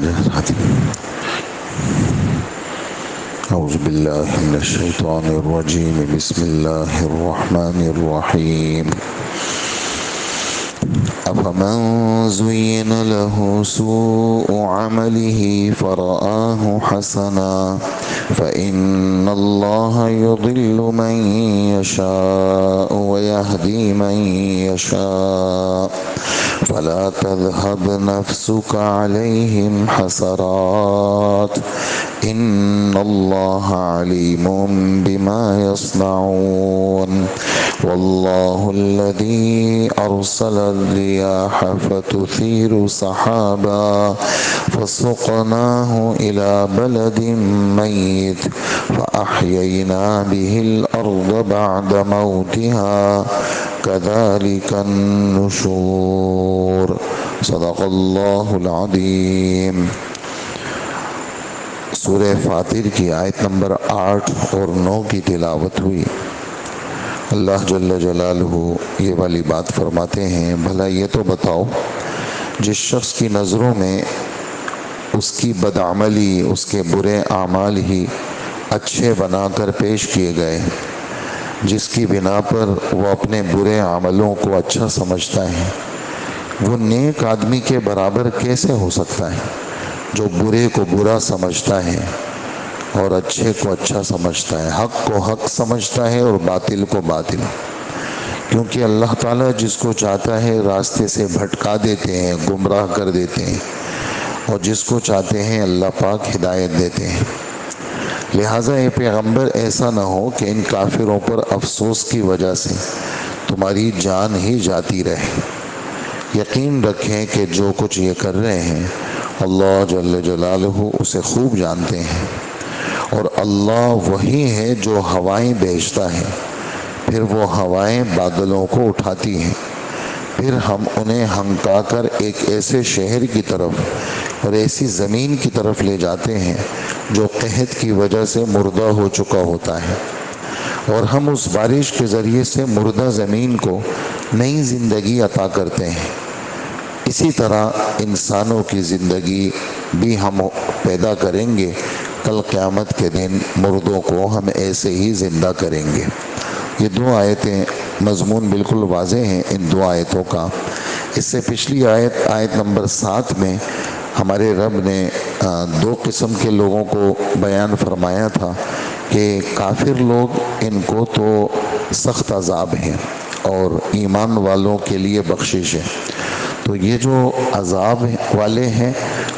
أعوذ بالله من الشيطان الرجيم بسم الله الرحمن الرحيم أفمن زين له سوء عمله فرآه حسنا فإن الله يضل من يشاء ويهدي من يشاء فلا تذهب نفسك عليهم حسرات إن الله عليم بما يصنعون والله الذي أرسل الرياح فتثير سحابا فسقناه إلى بلد ميت فأحيينا به الأرض بعد موتها كذلك النشور صدق الله العظيم۔ سورہ فاطر کی آیت نمبر 8 اور 9 کی تلاوت ہوئی۔ اللہ جل جلالہ یہ والی بات فرماتے ہیں، بھلا یہ تو بتاؤ جس شخص کی نظروں میں اس کی بدعملی، اس کے برے اعمال ہی اچھے بنا کر پیش کیے گئے، جس کی بنا پر وہ اپنے برے عملوں کو اچھا سمجھتا ہے، وہ نیک آدمی کے برابر کیسے ہو سکتا ہے جو برے کو برا سمجھتا ہے اور اچھے کو اچھا سمجھتا ہے، حق کو حق سمجھتا ہے اور باطل کو باطل۔ کیونکہ اللہ تعالیٰ جس کو چاہتا ہے راستے سے بھٹکا دیتے ہیں، گمراہ کر دیتے ہیں، اور جس کو چاہتے ہیں اللہ پاک ہدایت دیتے ہیں۔ لہٰذا اے پیغمبر ایسا نہ ہو کہ ان کافروں پر افسوس کی وجہ سے تمہاری جان ہی جاتی رہے۔ یقین رکھیں کہ جو کچھ یہ کر رہے ہیں اللہ جل جلالہ اسے خوب جانتے ہیں، اور اللہ وہی ہے جو ہوائیں بھیجتا ہے، پھر وہ ہوائیں بادلوں کو اٹھاتی ہیں، پھر ہم انہیں ہنکا کر ایک ایسے شہر کی طرف اور ایسی زمین کی طرف لے جاتے ہیں جو قحط کی وجہ سے مردہ ہو چکا ہوتا ہے، اور ہم اس بارش کے ذریعے سے مردہ زمین کو نئی زندگی عطا کرتے ہیں۔ اسی طرح انسانوں کی زندگی بھی ہم پیدا کریں گے، کل قیامت کے دن مردوں کو ہم ایسے ہی زندہ کریں گے۔ یہ دو آیتیں مضمون بالکل واضح ہیں ان دو آیتوں کا۔ اس سے پچھلی آیت نمبر 7 میں ہمارے رب نے دو قسم کے لوگوں کو بیان فرمایا تھا کہ کافر لوگ ان کو تو سخت عذاب ہے اور ایمان والوں کے لیے بخشش ہے۔ تو یہ جو عذاب والے ہیں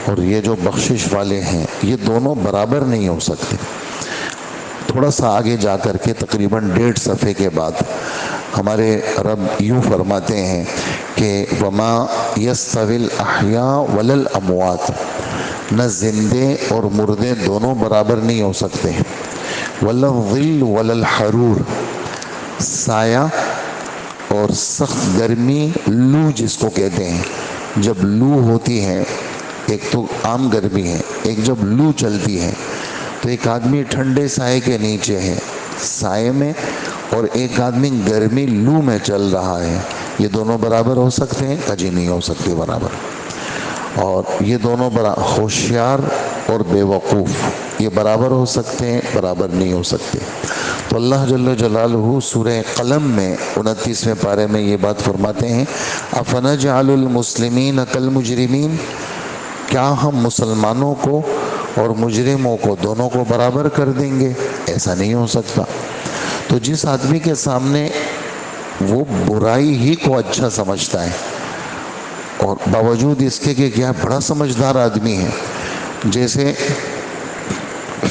اور یہ جو بخشش والے ہیں یہ دونوں برابر نہیں ہو سکتے۔ تھوڑا سا آگے جا کر کے تقریباً 1.5 صفحے کے بعد ہمارے رب یوں فرماتے ہیں کہ وَمَا يَسْتَوِي الْأَحْيَاءُ وَلَا الْأَمْوَاتُ، نہ زندے اور مردے دونوں برابر نہیں ہو سکتے۔ وَلَا الظِّلُّ وَلَا الْحَرُورُ، سایہ اور سخت گرمی، لو جس کو کہتے ہیں، جب لو ہوتی ہے، ایک تو عام گرمی ہے، ایک جب لو چلتی ہے تو ایک آدمی ٹھنڈے سائے کے نیچے ہے سائے میں، اور ایک آدمی گرمی لو میں چل رہا ہے، یہ دونوں برابر ہو سکتے ہیں؟ کجی نہیں ہو سکتے برابر۔ اور یہ دونوں ہوشیار اور بے وقوف یہ برابر ہو سکتے ہیں؟ برابر نہیں ہو سکتے۔ تو اللہ جل جلالہ سورہ قلم میں 29ویں پارے میں یہ بات فرماتے ہیں افنجعل المسلمین کالمجرمین، کیا ہم مسلمانوں کو اور مجرموں کو دونوں کو برابر کر دیں گے؟ ایسا نہیں ہو سکتا۔ تو جس آدمی کے سامنے وہ برائی ہی کو اچھا سمجھتا ہے اور باوجود اس کے کہ کیا بڑا سمجھدار آدمی ہے، جیسے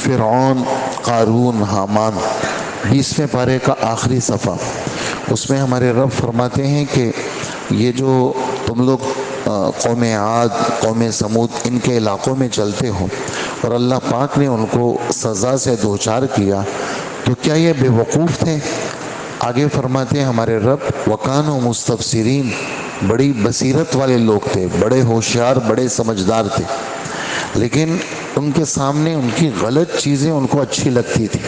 فرعون، قارون، حامان، 20ویں پارے کا آخری صفحہ، اس میں ہمارے رب فرماتے ہیں کہ یہ جو تم لوگ قوم عاد، قوم سمود ان کے علاقوں میں چلتے ہو اور اللہ پاک نے ان کو سزا سے دوچار کیا، تو کیا یہ بے وقوف تھے؟ آگے فرماتے ہیں ہمارے رب وَكَانُوا مُسْتَبْصِرِينَ، بڑی بصیرت والے لوگ تھے، بڑے ہوشیار، بڑے سمجھدار تھے، لیکن ان کے سامنے ان کی غلط چیزیں ان کو اچھی لگتی تھی۔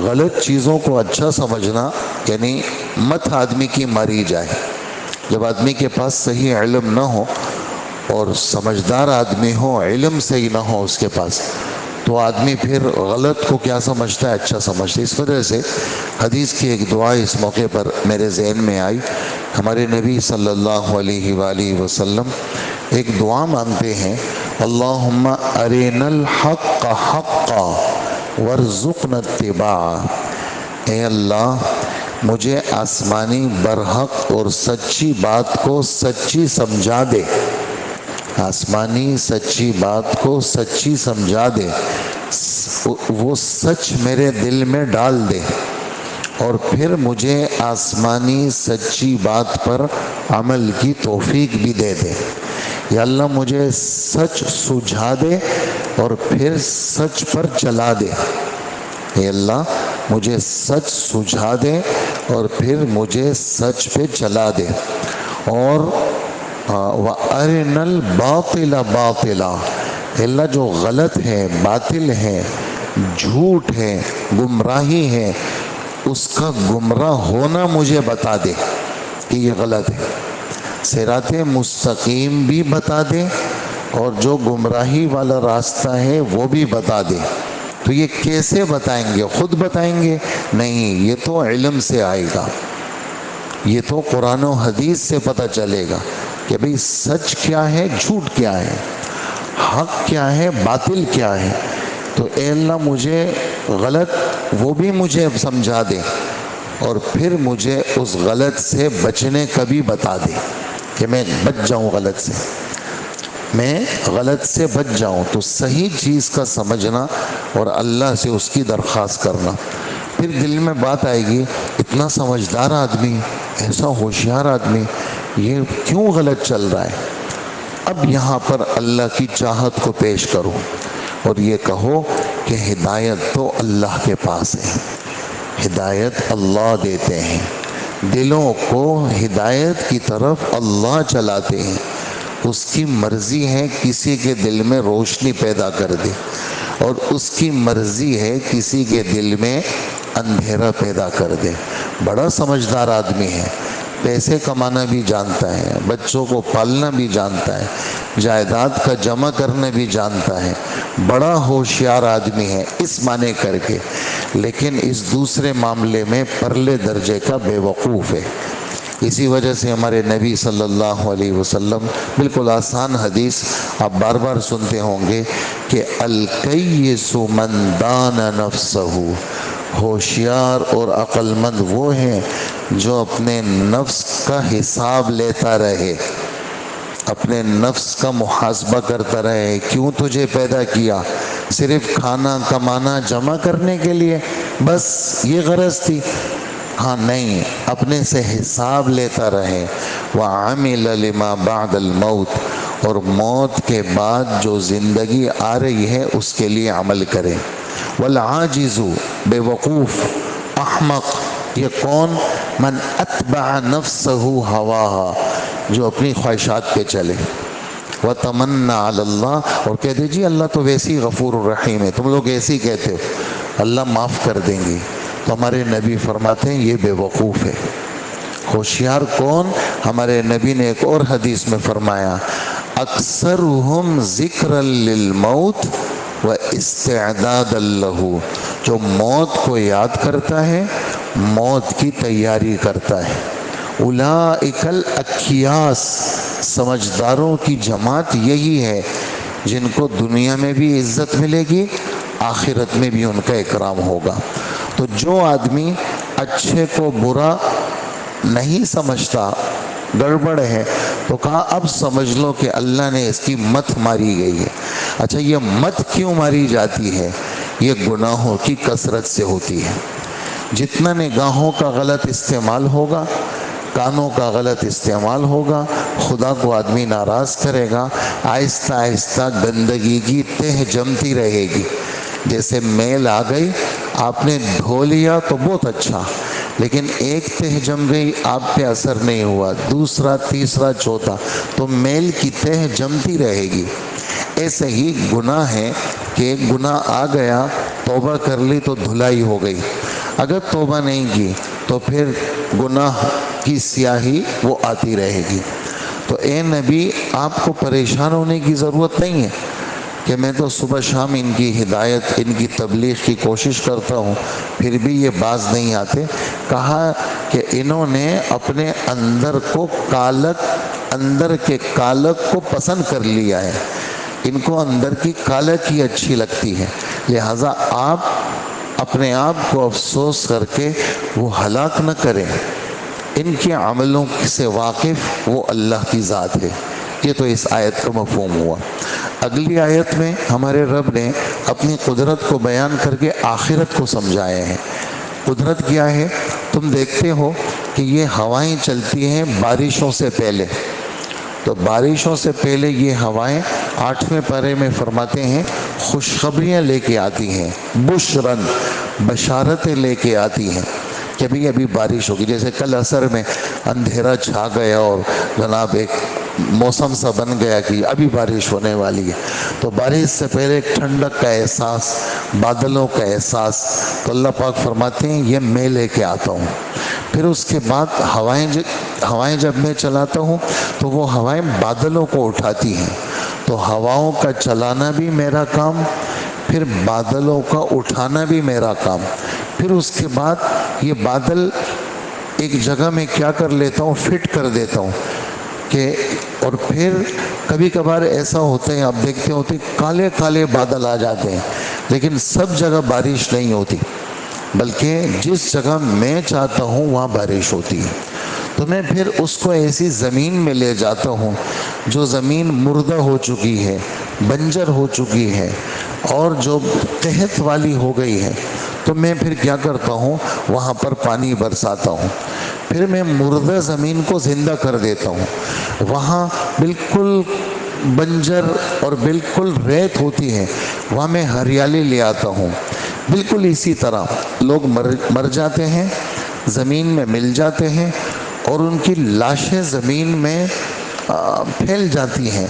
غلط چیزوں کو اچھا سمجھنا یعنی مت آدمی کی ماری جائے۔ جب آدمی کے پاس صحیح علم نہ ہو اور سمجھدار آدمی ہو، علم صحیح نہ ہو اس کے پاس، تو آدمی پھر غلط کو کیا سمجھتا ہے؟ اچھا سمجھتا ہے۔ اس وجہ سے حدیث کی ایک دعا اس موقع پر میرے ذہن میں آئی۔ ہمارے نبی صلی اللہ علیہ وآلہ وسلم ایک دعا مانگتے ہیں، اللہم ارنا الحق حقا وارزقنا اتباعہ۔ اے اللہ مجھے آسمانی برحق اور سچی بات کو سچی سمجھا دے، آسمانی سچی بات کو سچی سمجھا دے، وہ سچ میرے دل میں ڈال دے، اور پھر مجھے آسمانی سچی بات پر عمل کی توفیق بھی دے دے۔ یا اللہ مجھے سچ سجھا دے اور پھر سچ پر چلا دے۔ اے اللہ مجھے سچ سجھا دے اور پھر مجھے سچ پہ چلا دے، اور وَأَرِنَا الْبَاطِلَ بَاطِلًا، اللہ جو غلط ہے، باطل ہے، جھوٹ ہے، گمراہی ہے، اس کا گمراہ ہونا مجھے بتا دے کہ یہ غلط ہے، صراط مستقیم بھی بتا دے، اور جو گمراہی والا راستہ ہے وہ بھی بتا دے۔ تو یہ کیسے بتائیں گے؟ خود بتائیں گے؟ نہیں، یہ تو علم سے آئے گا، یہ تو قرآن و حدیث سے پتہ چلے گا کہ بھئی سچ کیا ہے، جھوٹ کیا ہے، حق کیا ہے، باطل کیا ہے۔ تو اے اللہ مجھے غلط وہ بھی مجھے سمجھا دے، اور پھر مجھے اس غلط سے بچنے کا بھی بتا دے کہ میں بچ جاؤں، غلط سے میں غلط سے بچ جاؤں۔ تو صحیح چیز کا سمجھنا اور اللہ سے اس کی درخواست کرنا، پھر دل میں بات آئے گی، اتنا سمجھدار آدمی، ایسا ہوشیار آدمی، یہ کیوں غلط چل رہا ہے؟ اب یہاں پر اللہ کی چاہت کو پیش کرو اور یہ کہو کہ ہدایت تو اللہ کے پاس ہے، ہدایت اللہ دیتے ہیں، دلوں کو ہدایت کی طرف اللہ چلاتے ہیں، اس کی مرضی ہے کسی کے دل میں روشنی پیدا کر دے، اور اس کی مرضی ہے کسی کے دل میں اندھیرا پیدا کر دے۔ بڑا سمجھدار آدمی ہے، پیسے کمانا بھی جانتا ہے، بچوں کو پالنا بھی جانتا ہے، جائیداد کا جمع کرنا بھی جانتا ہے، بڑا ہوشیار آدمی ہے اس معنی کر کے، لیکن اس دوسرے معاملے میں پرلے درجے کا بے وقوف ہے۔ اسی وجہ سے ہمارے نبی صلی اللہ علیہ وسلم، بالکل آسان حدیث آپ بار بار سنتے ہوں گے کہ الکیس من دان نفسہ، ہوشیار اور عقل مند وہ ہیں جو اپنے نفس کا حساب لیتا رہے، اپنے نفس کا محاسبہ کرتا رہے، کیوں تجھے پیدا کیا؟ صرف کھانا کمانا جمع کرنے کے لیے بس یہ غرض تھی؟ ہاں نہیں، اپنے سے حساب لیتا رہے۔ وَعَمِلَ لِمَا بَعْدَ الْمَوْتِ، اور موت کے بعد جو زندگی آ رہی ہے اس کے لیے عمل کرے۔ وَالْعَاجِزُ، بے وقوف، احمق، یہ کون؟ من اتبع نفسہ ہواہا، جو اپنی خواہشات پہ چلے، وَتَمَنَّى عَلَى اللَّهِ، اور کہہ دیجیے اللہ تو ویسی غفور الرحیم ہے، تم لوگ ایسی کہتے ہو اللہ معاف کر دیں گے، تو ہمارے نبی فرماتے ہیں یہ بے وقوف ہے۔ ہوشیار کون؟ ہمارے نبی نے ایک اور حدیث میں فرمایا اکثرہم ذکرا للموت واستعدادا لہ، جو موت کو یاد کرتا ہے، موت کی تیاری کرتا ہے۔ اولئک الاکیاس، سمجھداروں کی جماعت یہی ہے جن کو دنیا میں بھی عزت ملے گی، آخرت میں بھی ان کا اکرام ہوگا۔ تو جو آدمی اچھے کو برا نہیں سمجھتا، گڑبڑ ہے، تو کہا اب سمجھ لو کہ اللہ نے اس کی مت ماری گئی ہے۔ اچھا یہ مت کیوں ماری جاتی ہے؟ یہ گناہوں کی کثرت سے ہوتی ہے۔ جتنا نگاہوں کا غلط استعمال ہوگا، کانوں کا غلط استعمال ہوگا، خدا کو آدمی ناراض کرے گا، آہستہ آہستہ گندگی کی تہ جمتی رہے گی۔ جیسے میل آ گئی، آپ نے دھو لیا تو بہت اچھا، لیکن ایک تہ جم گئی، آپ پہ اثر نہیں ہوا، دوسرا، تیسرا، چوتھا، تو میل کی تہ جمتی رہے گی۔ ایسے ہی گناہ ہے کہ ایک گناہ آ گیا، توبہ کر لی تو دھلائی ہو گئی، اگر توبہ نہیں کی تو پھر گناہ کی سیاہی وہ آتی رہے گی۔ تو اے نبی آپ کو پریشان ہونے کی ضرورت نہیں ہے کہ میں تو صبح شام ان کی ہدایت ان کی تبلیغ کی کوشش کرتا ہوں پھر بھی یہ باز نہیں آتے. کہا کہ انہوں نے اپنے اندر کو کالک، اندر کے کالک کو پسند کر لیا ہے، ان کو اندر کی کالک ہی اچھی لگتی ہے، لہٰذا آپ اپنے آپ کو افسوس کر کے وہ ہلاک نہ کریں. ان کے عملوں سے واقف وہ اللہ کی ذات ہے. یہ تو اس آیت کا مفہوم ہوا. اگلی آیت میں ہمارے رب نے اپنی قدرت کو بیان کر کے آخرت کو سمجھایا ہے. قدرت کیا ہے؟ تم دیکھتے ہو کہ یہ ہوائیں چلتی ہیں بارشوں سے پہلے، تو بارشوں سے پہلے یہ ہوائیں 8ویں پارے میں فرماتے ہیں خوشخبریاں لے کے آتی ہیں، بشرن، بشارتیں لے کے آتی ہیں کہ ابھی ابھی بارش ہوگی. جیسے کل عصر میں اندھیرا چھا گیا اور جناب ایک موسم سا بن گیا کہ ابھی بارش ہونے والی ہے، تو بارش سے پہلے ایک ٹھنڈک کا احساس، بادلوں کا احساس، تو اللہ پاک فرماتے ہیں یہ میں لے کے آتا ہوں. پھر اس کے بعد ہوائیں جب میں چلاتا ہوں تو وہ ہوائیں بادلوں کو اٹھاتی ہیں، تو ہواؤں کا چلانا بھی میرا کام، پھر بادلوں کا اٹھانا بھی میرا کام. پھر اس کے بعد یہ بادل ایک جگہ میں کیا کر لیتا ہوں، فٹ کر دیتا ہوں کہ، اور پھر کبھی کبھار ایسا ہوتا ہے آپ دیکھتے ہوتے کالے کالے بادل آ جاتے ہیں، لیکن سب جگہ بارش نہیں ہوتی، بلکہ جس جگہ میں چاہتا ہوں وہاں بارش ہوتی ہے. تو میں پھر اس کو ایسی زمین میں لے جاتا ہوں جو زمین مردہ ہو چکی ہے، بنجر ہو چکی ہے اور جو قحط والی ہو گئی ہے، تو میں پھر کیا کرتا ہوں وہاں پر پانی برساتا ہوں. پھر میں مردہ زمین کو زندہ کر دیتا ہوں، وہاں بالکل بنجر اور بالکل ریت ہوتی ہے وہاں میں ہریالی لے آتا ہوں. بالکل اسی طرح لوگ مر جاتے ہیں، زمین میں مل جاتے ہیں اور ان کی لاشیں زمین میں پھیل جاتی ہیں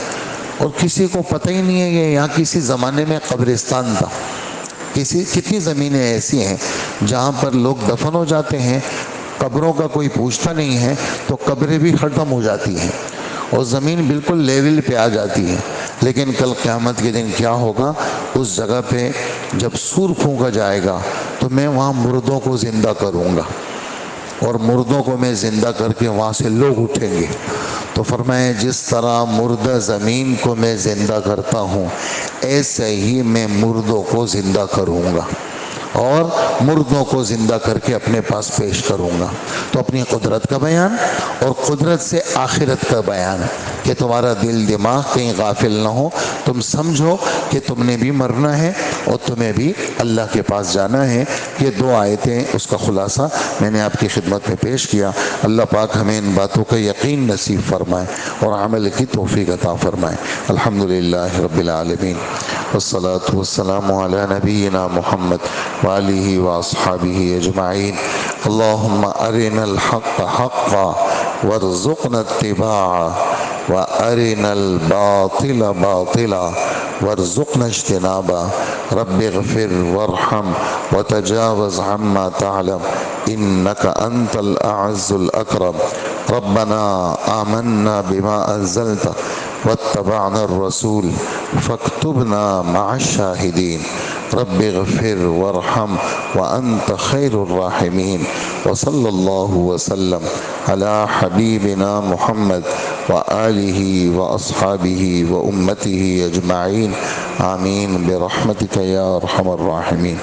اور کسی کو پتہ ہی نہیں ہے کہ یہاں کسی زمانے میں قبرستان تھا. کتنی زمینیں ایسی ہیں جہاں پر لوگ دفن ہو جاتے ہیں، قبروں کا کوئی پوچھتا نہیں ہے، تو قبریں بھی ختم ہو جاتی ہیں اور زمین بالکل لیول پہ آ جاتی ہے. لیکن کل قیامت کے دن کیا ہوگا، اس جگہ پہ جب سور پھونکا جائے گا تو میں وہاں مردوں کو زندہ کروں گا اور مردوں کو میں زندہ کر کے وہاں سے لوگ اٹھیں گے. تو فرمائے جس طرح مردہ زمین کو میں زندہ کرتا ہوں ایسے ہی میں مردوں کو زندہ کروں گا اور مردوں کو زندہ کر کے اپنے پاس پیش کروں گا. تو اپنی قدرت کا بیان اور قدرت سے آخرت کا بیان کہ تمہارا دل دماغ کہیں غافل نہ ہو، تم سمجھو کہ تم نے بھی مرنا ہے اور تمہیں بھی اللہ کے پاس جانا ہے. یہ 2 آیتیں اس کا خلاصہ میں نے آپ کی خدمت میں پیش کیا. اللہ پاک ہمیں ان باتوں کا یقین نصیب فرمائے اور عمل کی توفیق عطا فرمائے. الحمدللہ رب العالمین والصلاة والسلام علی نبینا محمد وآلہ واصحابہ اجمعین. اللہم ارنا الحق حقا وارزقنا اتباعه وارنا الباطل باطلا وارزقنا اجتنابا. رب اغفر وارحم وتجاوز عما تعلم انك انت الاعز الاكرم. ربنا آمنا بما انزلت واتبعنا الرسول فاكتبنا مع الشاهدين. رب اغفر وارحم وانت خير الراحمين. وصلى الله وسلم على حبيبنا محمد وآله وأصحابه وأمته أجمعين. آمين برحمتك يا أرحم الراحمين.